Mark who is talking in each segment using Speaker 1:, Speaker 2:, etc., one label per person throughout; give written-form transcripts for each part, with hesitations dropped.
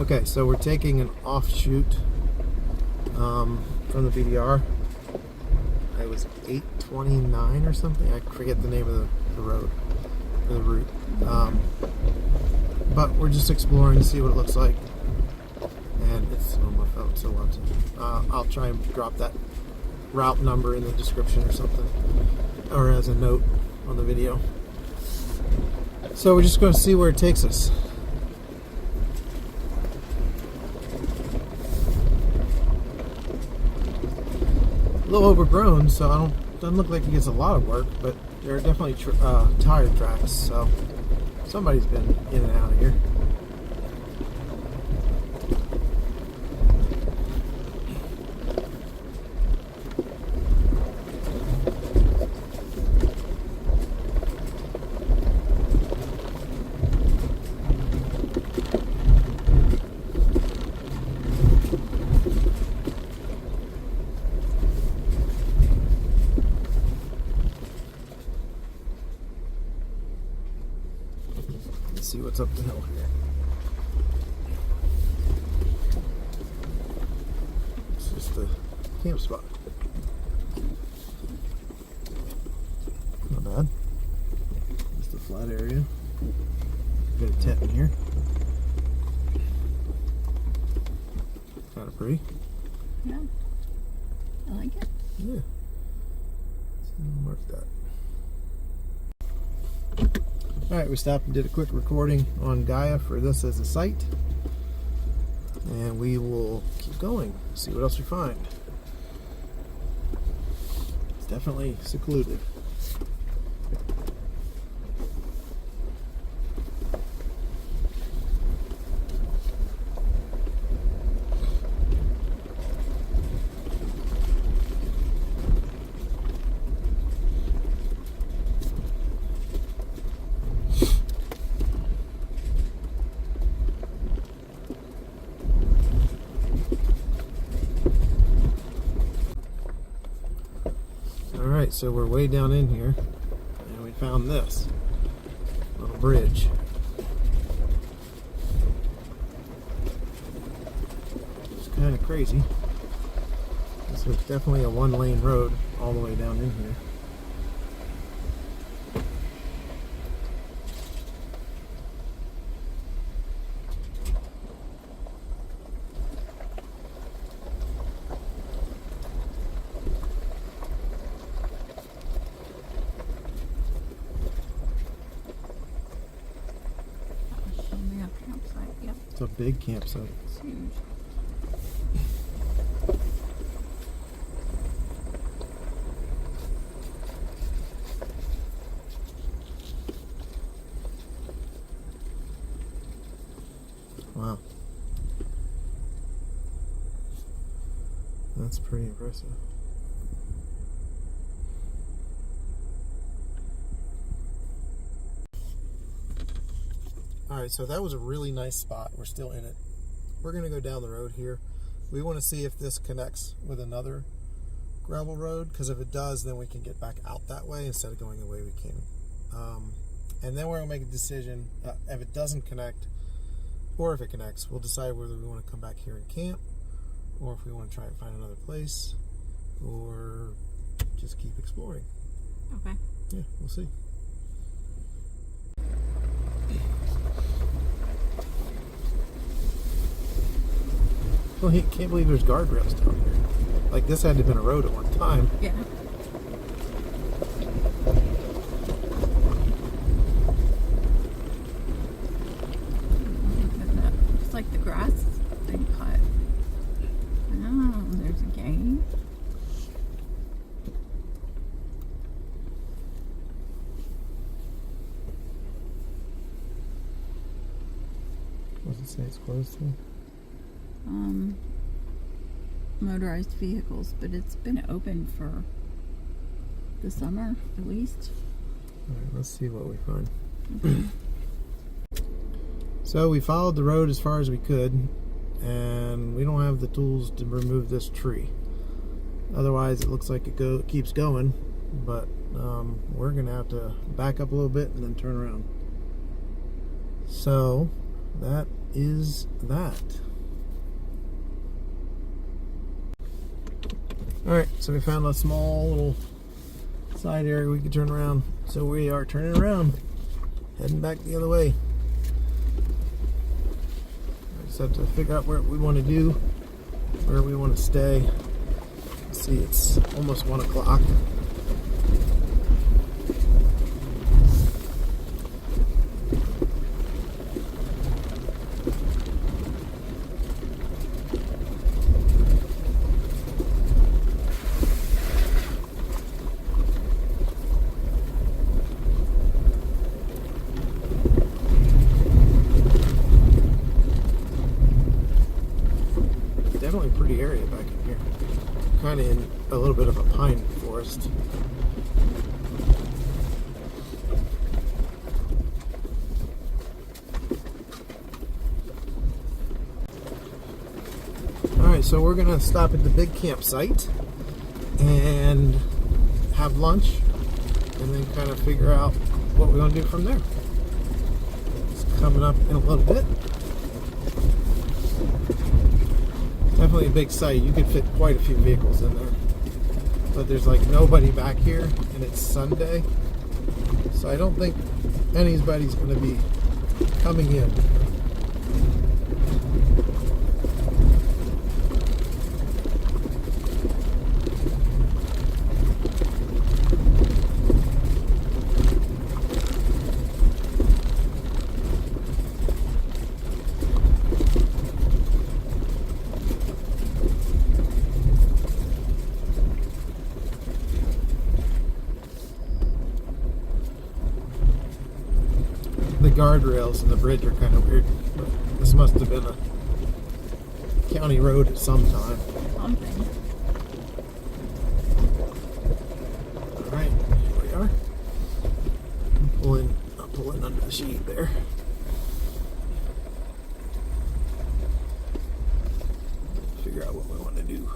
Speaker 1: Okay, so we're taking an offshoot from the BDR. It was 829 or something. I forget the name of the road, or the route. But we're just exploring to see what it looks like. And it's on my phone, so I'll try and drop that route number in the description or something, or as a note on the video. So we're just going to see where it takes us. A little overgrown, so doesn't look like it gets a lot of work, but there are definitely tire tracks, so somebody's been in and out of here. See what's up the hill here. It's just a camp spot. Not bad. Just a flat area. Got a tent in here. Kind of pretty.
Speaker 2: Yeah. I like it.
Speaker 1: Yeah. So mark that. Alright, we stopped and did a quick recording on Gaia for this as a site. And we will keep going, see what else we find. It's definitely secluded. Alright, so we're way down in here, and we found this little bridge. It's kind of crazy. This was definitely a one-lane road all the way down in here. It's a big campsite.
Speaker 2: It's huge.
Speaker 1: Wow. That's pretty impressive. Alright, so that was a really nice spot. We're still in it. We're going to go down the road here. We want to see if this connects with another gravel road, because if it does, then we can get back out that way instead of going the way we came. And then we're going to make a decision. If it doesn't connect, or if it connects, we'll decide whether we want to come back here and camp, or if we want to try and find another place, or just keep exploring.
Speaker 2: Okay.
Speaker 1: Yeah, we'll see. Well, I can't believe there's guardrails down here. Like, this had to have been a road at one time.
Speaker 2: Yeah. It's like the grass has been cut. Oh, there's a gate.
Speaker 1: What does it say it's closed to?
Speaker 2: Motorized vehicles, but it's been open for the summer at least.
Speaker 1: Alright, let's see what we find. So we followed the road as far as we could, and we don't have the tools to remove this tree. Otherwise it looks like it keeps going, but we're gonna have to back up a little bit and then turn around. So that is that. Alright, so we found a small little side area we could turn around. So we are turning around, heading back the other way. I just have to figure out what we want to do, where we want to stay. Let's see, it's almost 1 o'clock. Definitely a pretty area back in here. Kind of in a little bit of a pine forest. Alright, so we're going to stop at the big campsite and have lunch and then kind of figure out what we're going to do from there. It's coming up in a little bit. Definitely a big site. You could fit quite a few vehicles in there. But there's like nobody back here and it's Sunday. So I don't think anybody's going to be coming in. The guardrails and the bridge are kind of weird. This must have been a county road at some time.
Speaker 2: Something.
Speaker 1: Alright, here we are. I'm pulling under the sheet there. Figure out what we want to do.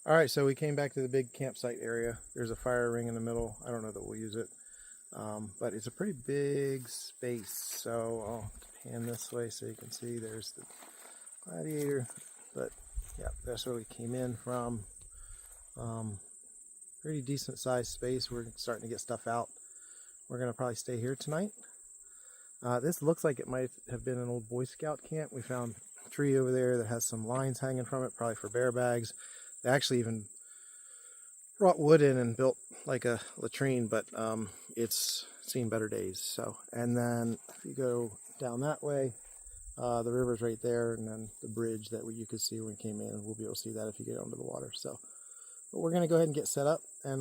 Speaker 1: Alright, so we came back to the big campsite area. There's a fire ring in the middle. I don't know that we'll use it. But it's a pretty big space. So I'll pan this way so you can see there's the Gladiator. But yeah, that's where we came in from. Pretty decent sized space. We're starting to get stuff out. We're going to probably stay here tonight. This looks like it might have been an old Boy Scout camp. We found a tree over there that has some lines hanging from it, probably for bear bags. They actually even brought wood in and built like a latrine, but it's seen better days. So, and then if you go down that way, the river's right there, and then the bridge that you could see when we came in, and we'll be able to see that if you get under the water. So, but we're gonna go ahead and get set up, and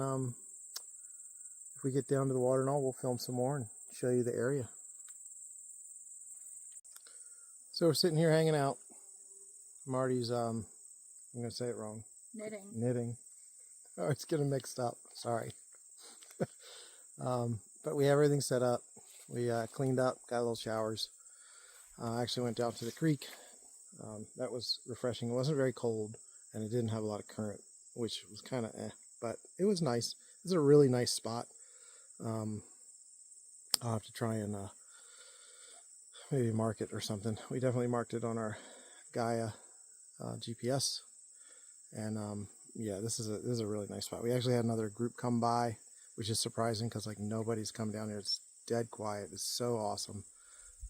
Speaker 1: if we get down to the water and all, we'll film some more and show you the area. So we're sitting here hanging out. Marty's I'm gonna say it wrong. Knitting. Oh, it's getting mixed up. Sorry. But we have everything set up. We cleaned up, got little showers. I actually went down to the creek. That was refreshing. It wasn't very cold, and it didn't have a lot of current, which was kind of but it was nice. It's a really nice spot. I'll have to try and maybe mark it or something. We definitely marked it on our Gaia GPS. And yeah, this is a really nice spot. We actually had another group come by, which is surprising because like nobody's come down here. It's dead quiet. It's so awesome.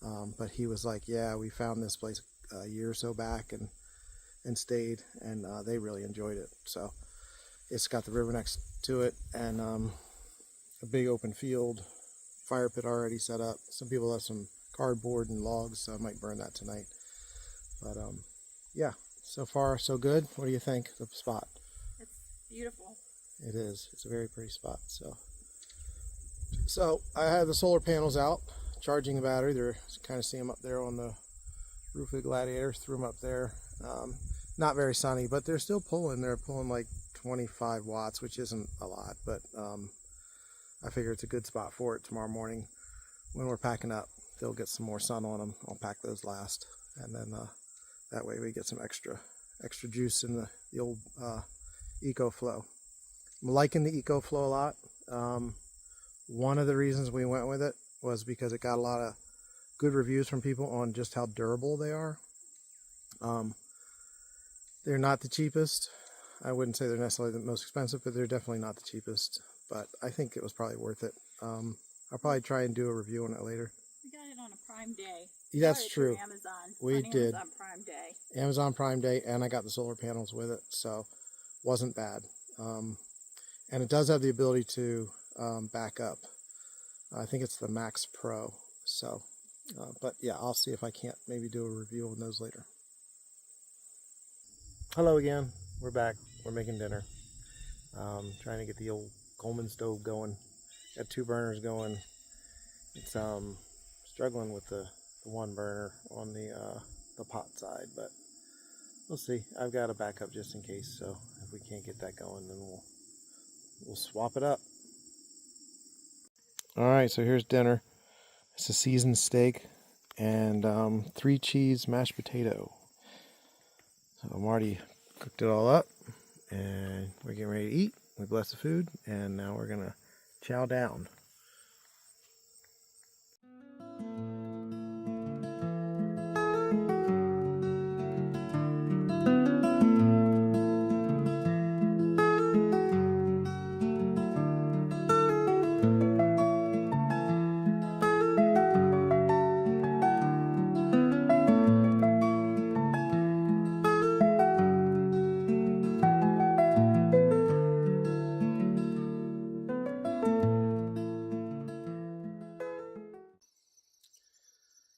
Speaker 1: But he was like, yeah, we found this place a year or so back and stayed, and they really enjoyed it. So it's got the river next to it, and a big open field, fire pit already set up. Some people have some cardboard and logs, so I might burn that tonight. But yeah. So far, so good. What do you think of the spot?
Speaker 2: It's beautiful.
Speaker 1: It is. It's a very pretty spot. So I have the solar panels out, charging the battery. You kind of see them up there on the roof of the Gladiator. Threw them up there. Not very sunny, but they're still pulling. They're pulling like 25 watts, which isn't a lot, but I figure it's a good spot for it tomorrow morning when we're packing up. They'll get some more sun on them. I'll pack those last, and then that way we get some extra juice in the old EcoFlow. I'm liking the EcoFlow a lot. One of the reasons we went with it was because it got a lot of good reviews from people on just how durable they are. They're not the cheapest. I wouldn't say they're necessarily the most expensive, but they're definitely not the cheapest. But I think it was probably worth it. I'll probably try and do a review on it later.
Speaker 2: We got it on a Prime Day.
Speaker 1: That's true.
Speaker 2: Amazon.
Speaker 1: We did.
Speaker 2: Amazon Prime Day.
Speaker 1: Amazon Prime Day, and I got the solar panels with it, so wasn't bad. And it does have the ability to back up. I think it's the Max Pro. So, but yeah, I'll see if I can't maybe do a review on those later. Hello again. We're back. We're making dinner. Trying to get the old Coleman stove going. Got 2 burners going. It's struggling with the one burner on the pot side, but we'll see. I've got a backup just in case, so if we can't get that going, then we'll swap it up. All right, so here's dinner. It's a seasoned steak and 3 cheese mashed potato. So Marty cooked it all up, and we're getting ready to eat. We bless the food, and now we're gonna chow down.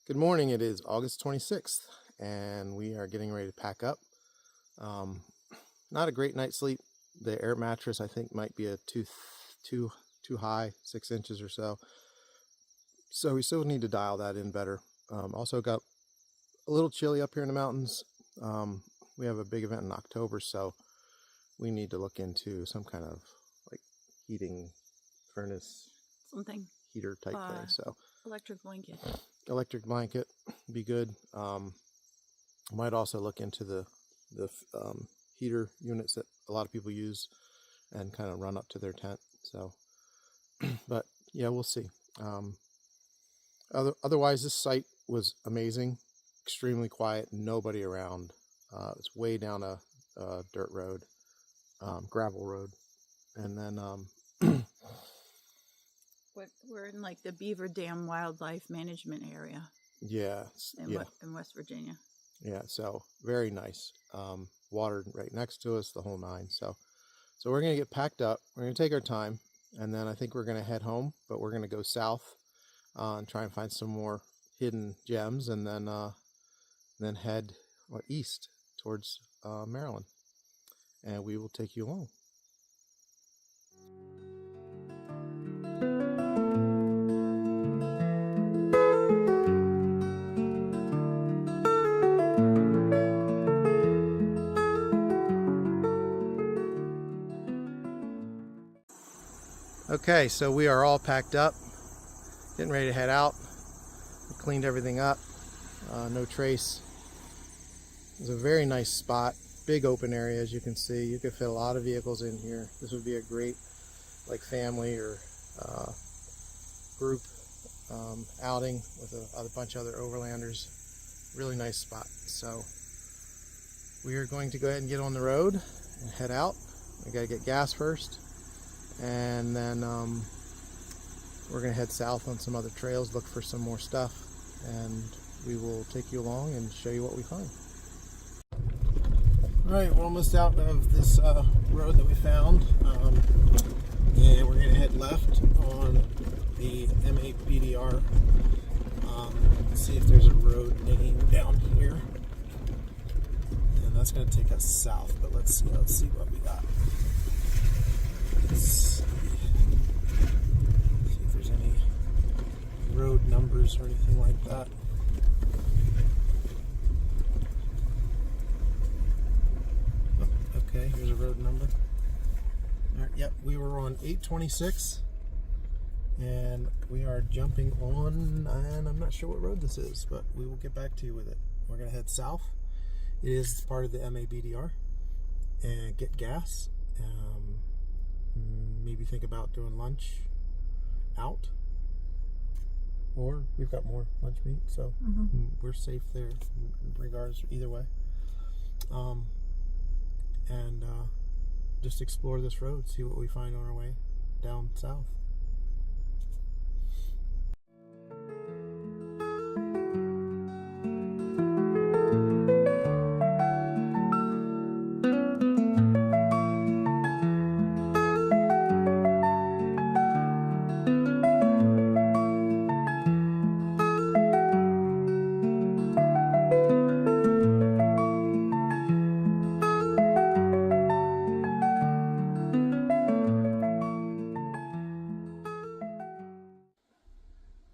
Speaker 1: Good morning, it is August 26th, and we are getting ready to pack up. Not a great night's sleep. The air mattress, I think, might be a too high, 6 inches or so. So we still need to dial that in better. Also got a little chilly up here in the mountains. We have a big event in October, so we need to look into some kind of like heating furnace,
Speaker 2: Something.
Speaker 1: heater type thing. So
Speaker 2: Electric blanket
Speaker 1: be good. Might also look into the heater units that a lot of people use and kind of run up to their tent. So, but yeah, we'll see. Otherwise, this site was amazing, extremely quiet, nobody around. It's way down a dirt road, gravel road, and then
Speaker 2: We're in like the Beaver Dam Wildlife Management Area.
Speaker 1: Yeah,
Speaker 2: In West Virginia.
Speaker 1: Yeah, so very nice. Water right next to us, the whole nine. So we're gonna get packed up. We're gonna take our time, and then I think we're gonna head home. But we're gonna go south and try and find some more hidden gems, and then head east towards Maryland, and we will take you along. Okay, so we are all packed up, getting ready to head out. We cleaned everything up, no trace. It's a very nice spot, big open area as you can see. You could fit a lot of vehicles in here. This would be a great like family or group outing with a bunch of other overlanders. Really nice spot. So we are going to go ahead and get on the road and head out. We got to get gas first. And then we're going to head south on some other trails, look for some more stuff, and we will take you along and show you what we find. Alright, we're almost out of this road that we found, and we're going to head left on the MABDR, see if there's a road name down here, and that's going to take us south, but let's see what we got. See if there's any road numbers or anything like that. Oh, okay, here's a road number. All right, yep, we were on 826, and we are jumping on, and I'm not sure what road this is, but we will get back to you with it. We're going to head south. It is part of the MABDR, and get gas. Maybe think about doing lunch out. Or we've got more lunch meat, so we're safe there regardless, either way. And just explore this road, see what we find on our way down south.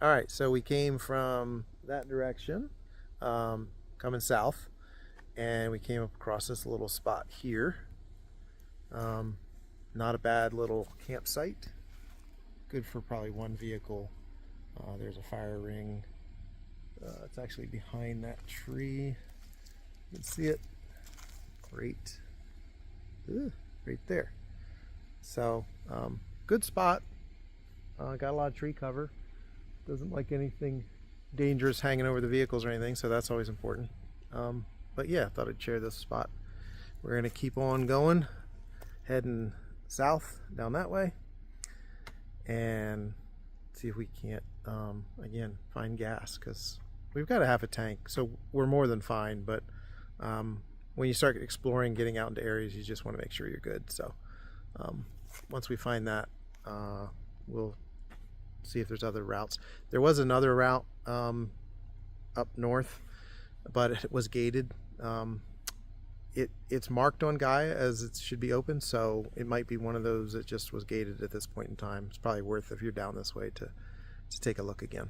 Speaker 1: All right, so we came from that direction, coming south, and we came across this little spot here. Not a bad little campsite. Good for probably one vehicle. There's a fire ring. It's actually behind that tree. You can see it right there. So, good spot. Got a lot of tree cover. Doesn't like anything dangerous hanging over the vehicles or anything, so that's always important. But yeah, thought I'd share this spot. We're gonna keep on going, heading south down that way, and see if we can't again find gas, because we've got a half a tank, so we're more than fine. But when you start exploring, getting out into areas, you just want to make sure you're good. So once we find that, we'll see if there's other routes. There was another route up north, but it was gated. It's marked on Gaia as it should be open, so it might be one of those that just was gated at this point in time. It's probably worth, if you're down this way, to take a look again.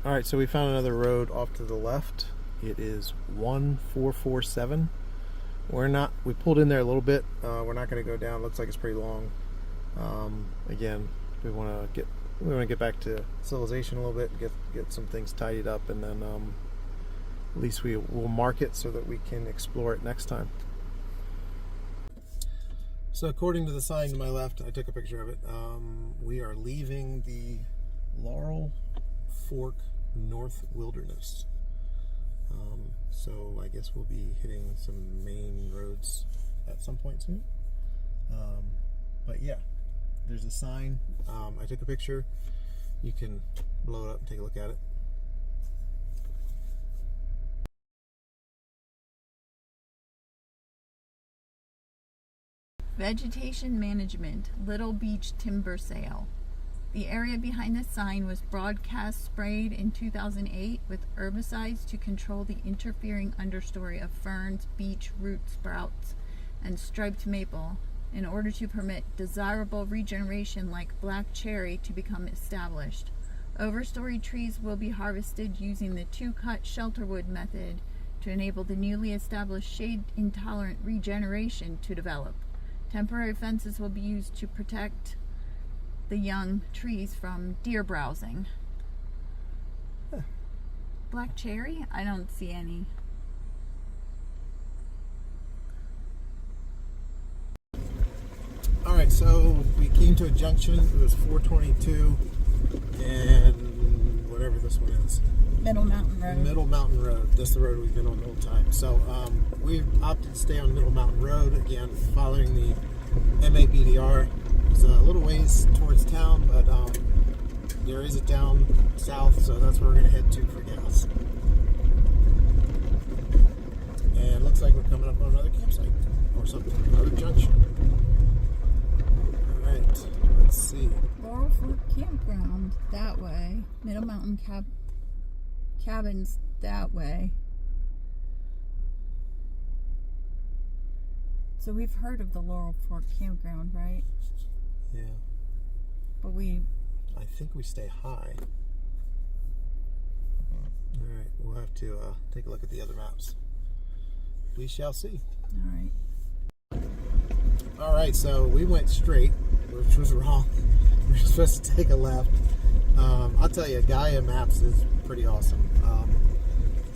Speaker 1: All right, so we found another road off to the left. It is 1447. We pulled in there a little bit. We're not going to go down. Looks like it's pretty long. Again, we want to get back to civilization a little bit, get some things tidied up, and then at least we'll mark it so that we can explore it next time. So according to the sign to my left, I took a picture of it. We are leaving the Laurel Fork North Wilderness. So I guess we'll be hitting some main roads at some point soon. But yeah, there's a sign. I took a picture. You can blow it up and take a look at it.
Speaker 2: Vegetation Management, Little Beach Timber Sale. The area behind the sign was broadcast sprayed in 2008 with herbicides to control the interfering understory of ferns, beech root sprouts, and striped maple in order to permit desirable regeneration like black cherry to become established. Overstory trees will be harvested using the two-cut shelterwood method to enable the newly established shade-intolerant regeneration to develop. Temporary fences will be used to protect the young trees from deer browsing. Black cherry? I don't see any.
Speaker 1: Alright, so we came to a junction. It was 422 and whatever this one is.
Speaker 2: Middle Mountain Road.
Speaker 1: Middle Mountain Road. That's the road we've been on the whole time. So we opted to stay on Middle Mountain Road, again, following the MABDR. It's a little ways towards town, but there is a down south, so that's where we're going to head to for gas. And it looks like we're coming up on another campsite or something, another junction. Alright, let's see.
Speaker 2: Laurel Fork Campground, that way. Middle Mountain Cabins, that way. So we've heard of the Laurel Fork Campground, right?
Speaker 1: Yeah.
Speaker 2: But
Speaker 1: I think we stay high. Alright, we'll have to take a look at the other maps. We shall see. Alright, so we went straight, which was wrong. We were supposed to take a left. I'll tell you, Gaia Maps is pretty awesome.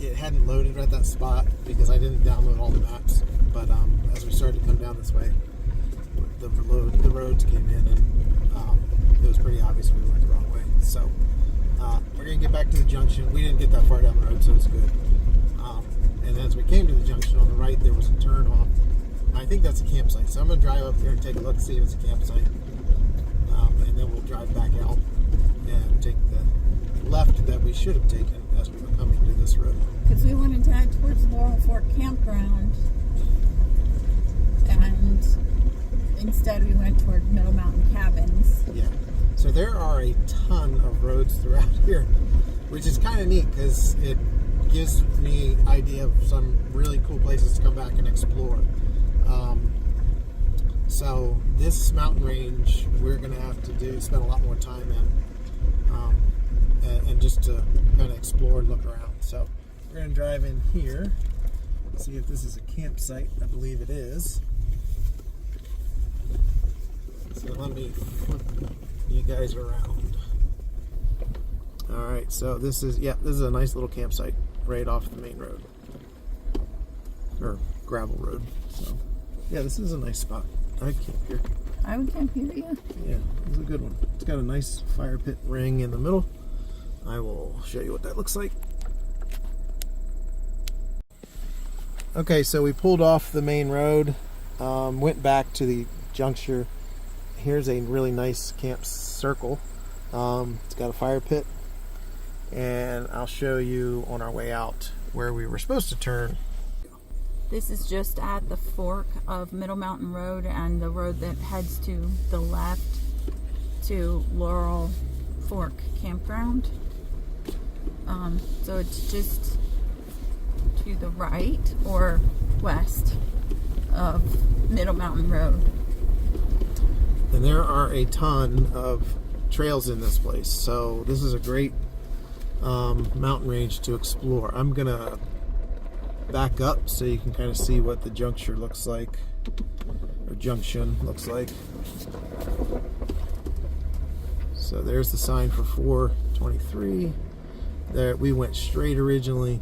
Speaker 1: It hadn't loaded at that spot because I didn't download all the maps. But as we started to come down this way, the roads came in, and it was pretty obvious we went the wrong way. So we're going to get back to the junction. We didn't get that far down the road, so it's good. And as we came to the junction on the right, there was a turn off. I think that's a campsite. So I'm going to drive up there and take a look, see if it's a campsite. And then we'll drive back out and take the left that we should have taken as we were coming to this road.
Speaker 2: Because we wanted to head towards Laurel Fork Campground. And instead we went toward Middle Mountain Cabins.
Speaker 1: Yeah. So there are a ton of roads throughout here, which is kind of neat because it gives me idea of some really cool places to come back and explore. So this mountain range we're going to have to spend a lot more time in, and just to kind of explore and look around. So we're going to drive in here, see if this is a campsite. I believe it is. So let me flip you guys around. All right, so this is a nice little campsite right off the main road, or gravel road. So yeah, this is a nice spot. I'd camp here.
Speaker 2: I would camp here, yeah.
Speaker 1: Yeah, this is a good one. It's got a nice fire pit ring in the middle. I will show you what that looks like. Okay, so we pulled off the main road, went back to the juncture. Here's a really nice camp circle. It's got a fire pit, and I'll show you on our way out where we were supposed to turn.
Speaker 2: This is just at the fork of Middle Mountain Road and the road that heads to the left to Laurel Fork Campground. So it's just to the right or west of Middle Mountain Road.
Speaker 1: And there are a ton of trails in this place, so this is a great mountain range to explore. I'm gonna back up so you can kind of see what the juncture looks like, or junction looks like. So there's the sign for 423. There, we went straight originally,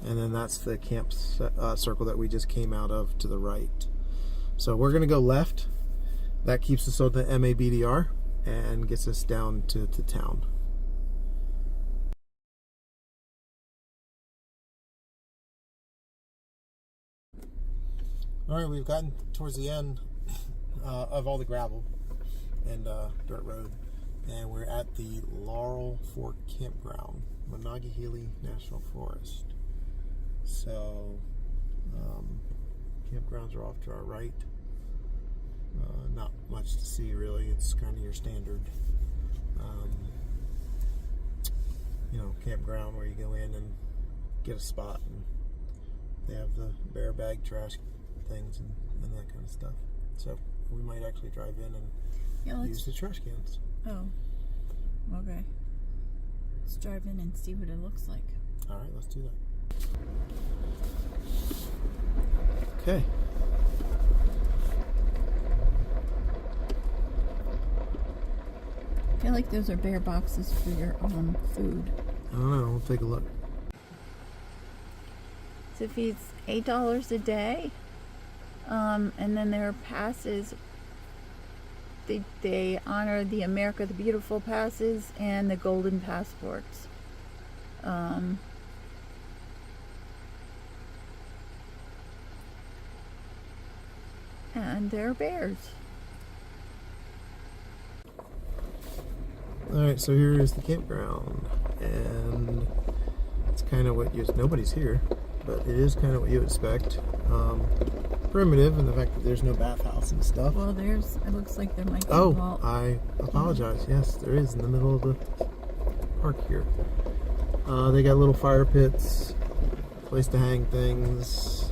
Speaker 1: and then that's the camp circle that we just came out of to the right. So we're gonna go left. That keeps us on the MABDR and gets us down to town. All right, we've gotten towards the end of all the gravel and dirt road, and we're at the Laurel Fork Campground, Monongahela National Forest. So campgrounds are off to our right. Not much to see really. It's kind of your standard, campground where you go in and get a spot, and they have the bear bag trash things and that kind of stuff. So we might actually drive in and use the trash cans.
Speaker 2: Oh, okay. Let's drive in and see what it looks like.
Speaker 1: All right, let's do that. Okay.
Speaker 2: I feel like those are bear boxes for your food.
Speaker 1: I don't know. We'll take a look.
Speaker 2: So it feeds $8 a day. And then there are passes. They honor the America the Beautiful passes and the golden passports. And there are bears.
Speaker 1: Alright, so here is the campground, and it's kind of what nobody's here, but it is kind of what you expect. Primitive in the fact that there's no bathhouse and stuff.
Speaker 2: Well, it looks like there might be a vault.
Speaker 1: I apologize. Yes, there is in the middle of the park here. They got little fire pits, place to hang things,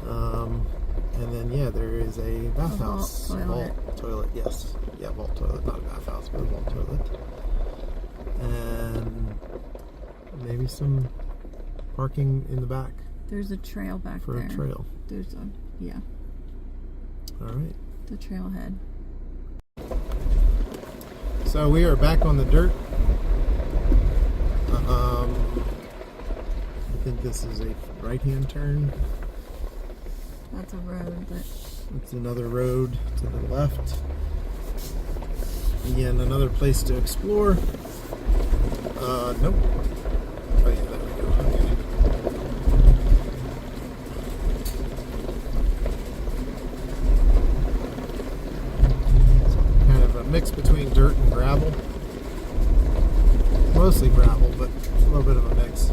Speaker 1: and then there is a bathhouse.
Speaker 2: Vault
Speaker 1: toilet, yes. Yeah, vault toilet, not a bathhouse, but a vault toilet. And maybe some parking in the back.
Speaker 2: There's a trail back there.
Speaker 1: For a trail.
Speaker 2: There's
Speaker 1: All right.
Speaker 2: The trailhead.
Speaker 1: So we are back on the dirt. I think this is a right-hand turn.
Speaker 2: That's a road, but
Speaker 1: It's another road to the left. Again, another place to explore. Nope. Oh yeah, there we go. Okay. So kind of a mix between dirt and gravel. Mostly gravel, but a little bit of a mix.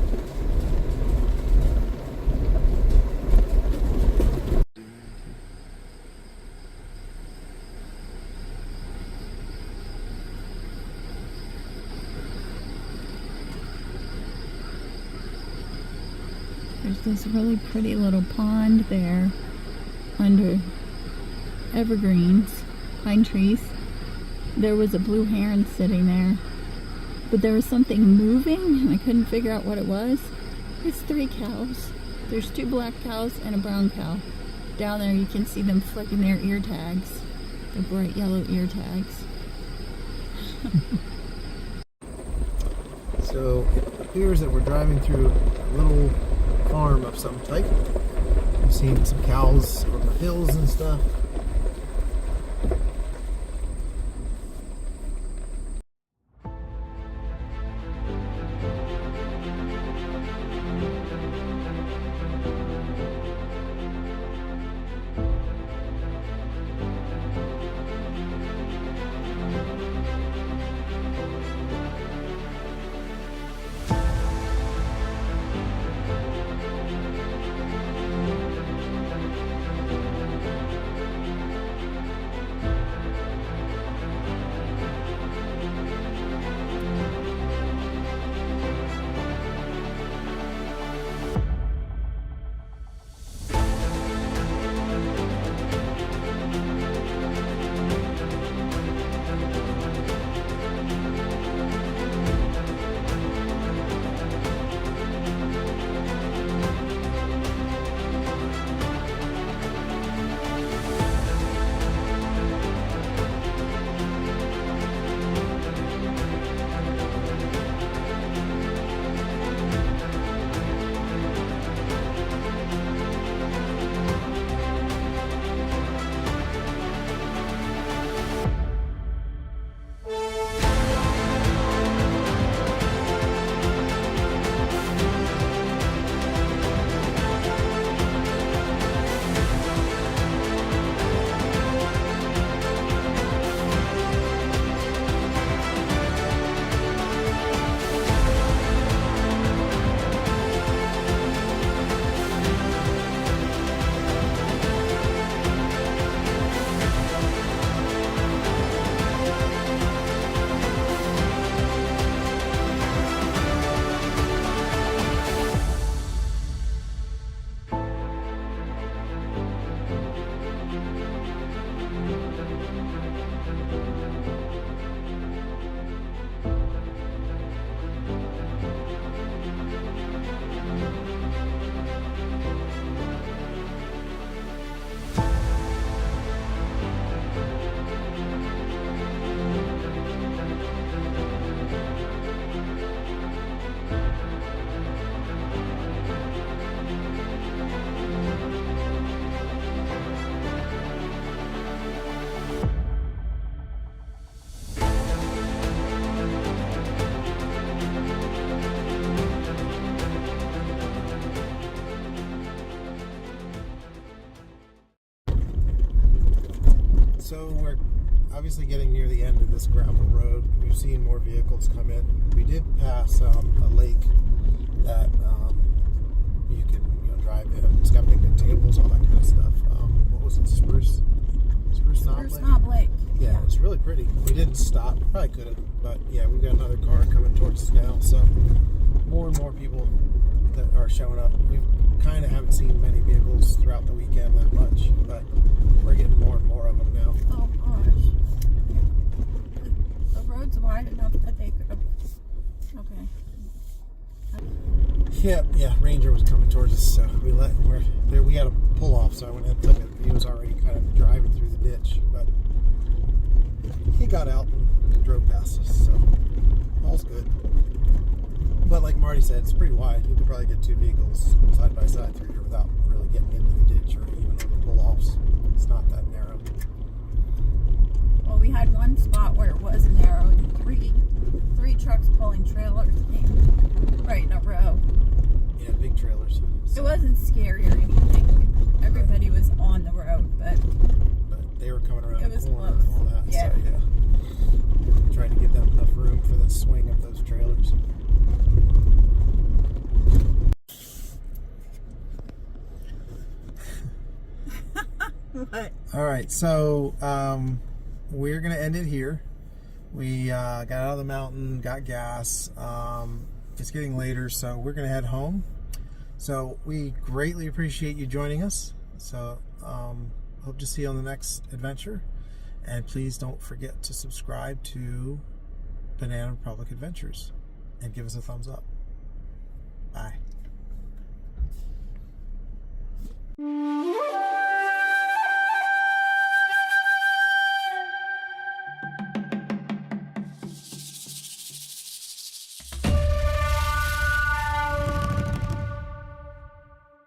Speaker 2: There's this really pretty little pond there under evergreens, pine trees. There was a blue heron sitting there, but there was something moving and I couldn't figure out what it was. It's 3 cows. There's 2 black cows and a brown cow. Down there you can see them flicking their ear tags, the bright yellow ear tags.
Speaker 1: So it appears that we're driving through a little farm of some type. We've seen some cows on the hills and stuff. So we're obviously getting near the end of this gravel road. We've seen more vehicles come in. We did pass a lake that you can drive in. It's got picnic tables, all that kind of stuff. What was it? Spruce Knob Lake? Yeah, it's really pretty. We didn't stop. Probably could have, but yeah, we've got another car coming towards us now. So more and more people that are showing up. We kind of haven't seen many vehicles throughout the weekend that much, but we're getting more and more of them now.
Speaker 2: Oh gosh. The road's wide enough that they could have... Okay.
Speaker 1: Yeah, Ranger was coming towards us, so we had a pull off, so I went and took it. He was already kind of driving through the ditch, but he got out and drove past us, so all's good. But like Marty said, it's pretty wide. You could probably get 2 vehicles side by side through here without really getting into the ditch or even on the pull offs. It's not
Speaker 2: heavy trucks pulling trailers came right in a row.
Speaker 1: Yeah, big trailers.
Speaker 2: It wasn't scary or anything. Everybody was on the road, but
Speaker 1: they were coming around
Speaker 2: it
Speaker 1: the
Speaker 2: was
Speaker 1: corner
Speaker 2: close.
Speaker 1: and all that.
Speaker 2: Yeah.
Speaker 1: So, yeah. Trying to give them enough room for the swing of those trailers.
Speaker 2: What?
Speaker 1: All right, so we're going to end it here. We got out of the mountain, got gas. It's getting later, so we're going to head home. So we greatly appreciate you joining us. So hope to see you on the next adventure. And please don't forget to subscribe to Banana Republic Adventures and give us a thumbs up. Bye.